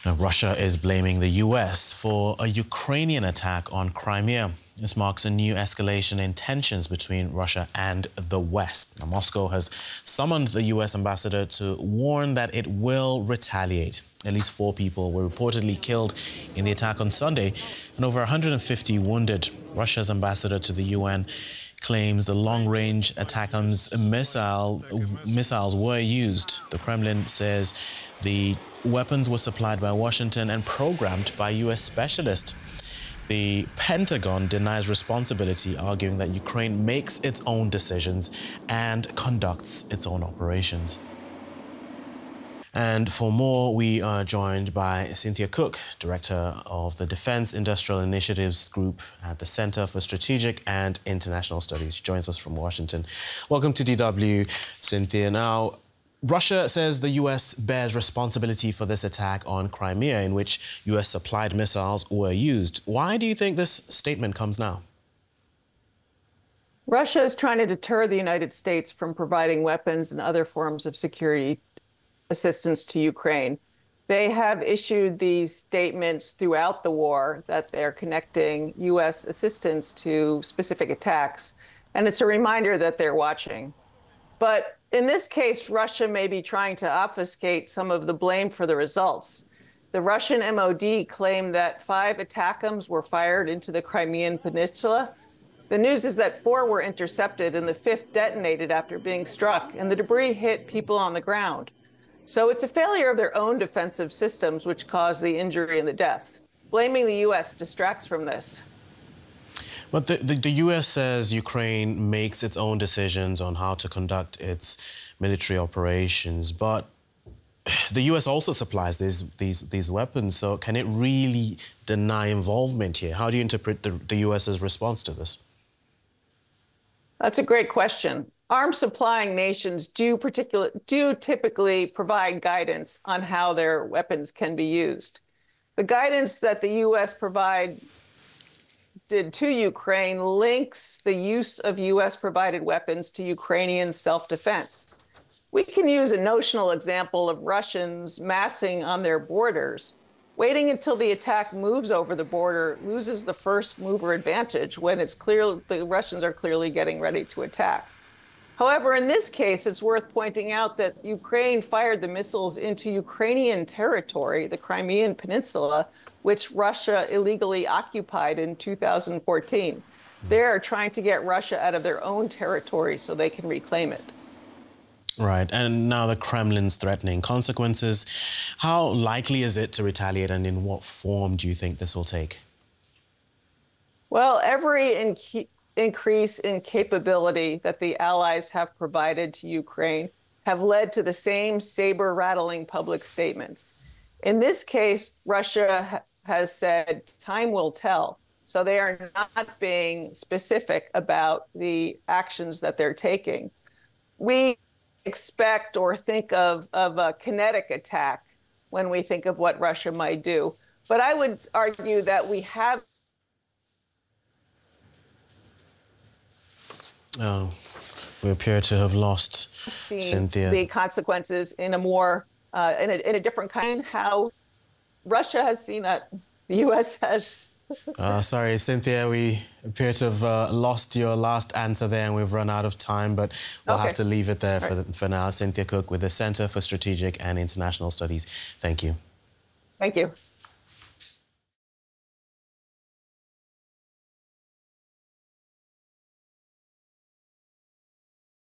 Now, Russia is blaming the US for a Ukrainian attack on Crimea. This marks a new escalation in tensions between Russia and the West. Now, Moscow has summoned the US ambassador to warn that it will retaliate. At least 4 people were reportedly killed in the attack on Sunday and over 150 wounded. Russia's ambassador to the UN claims the long-range ATACMS missiles were used. The Kremlin says the weapons were supplied by Washington and programmed by US specialists. The Pentagon denies responsibility, arguing that Ukraine makes its own decisions and conducts its own operations. And for more, we are joined by Cynthia Cook, Director of the Defense Industrial Initiatives Group at the Center for Strategic and International Studies. She joins us from Washington. Welcome to DW, Cynthia. Now, Russia says the US bears responsibility for this attack on Crimea, in which US-supplied missiles were used. Why do you think this statement comes now? Russia is trying to deter the United States from providing weapons and other forms of security assistance to Ukraine. They have issued these statements throughout the war that they're connecting U.S. assistance to specific attacks, and it's a reminder that they're watching. But in this case, Russia may be trying to obfuscate some of the blame for the results. The Russian MOD claimed that 5 ATACMS were fired into the Crimean Peninsula. The news is that 4 were intercepted and the 5th detonated after being struck, and the debris hit people on the ground. So it's a failure of their own defensive systems which caused the injury and the deaths. Blaming the U.S. distracts from this. But the U.S. says Ukraine makes its own decisions on how to conduct its military operations. But the U.S. also supplies these weapons. So can it really deny involvement here? How do you interpret the U.S.'s response to this? That's a great question. Arms supplying nations do typically provide guidance on how their weapons can be used. The guidance that the U.S. provided to Ukraine links the use of U.S.-provided weapons to Ukrainian self-defense. We can use a notional example of Russians massing on their borders. Waiting until the attack moves over the border loses the first mover advantage when it's clear the Russians are clearly getting ready to attack. However, in this case, it's worth pointing out that Ukraine fired the missiles into Ukrainian territory, the Crimean Peninsula, which Russia illegally occupied in 2014. They're trying to get Russia out of their own territory so they can reclaim it. Right, and now the Kremlin's threatening consequences. How likely is it to retaliate, and in what form do you think this will take? Well, every increase in capability that the Allies have provided to Ukraine have led to the same saber-rattling public statements. In this case, Russia has said time will tell. So they are not being specific about the actions that they're taking. We expect or think of a kinetic attack when we think of what Russia might do. But I would argue that we have we appear to have lost Cynthia. The consequences in a more in a different kind. How Russia has seen that the U.S. has. Sorry, Cynthia, we appear to have lost your last answer there, and we've run out of time, but we'll have to leave it there for now. Cynthia Cook with the Center for Strategic and International Studies. Thank you. Thank you.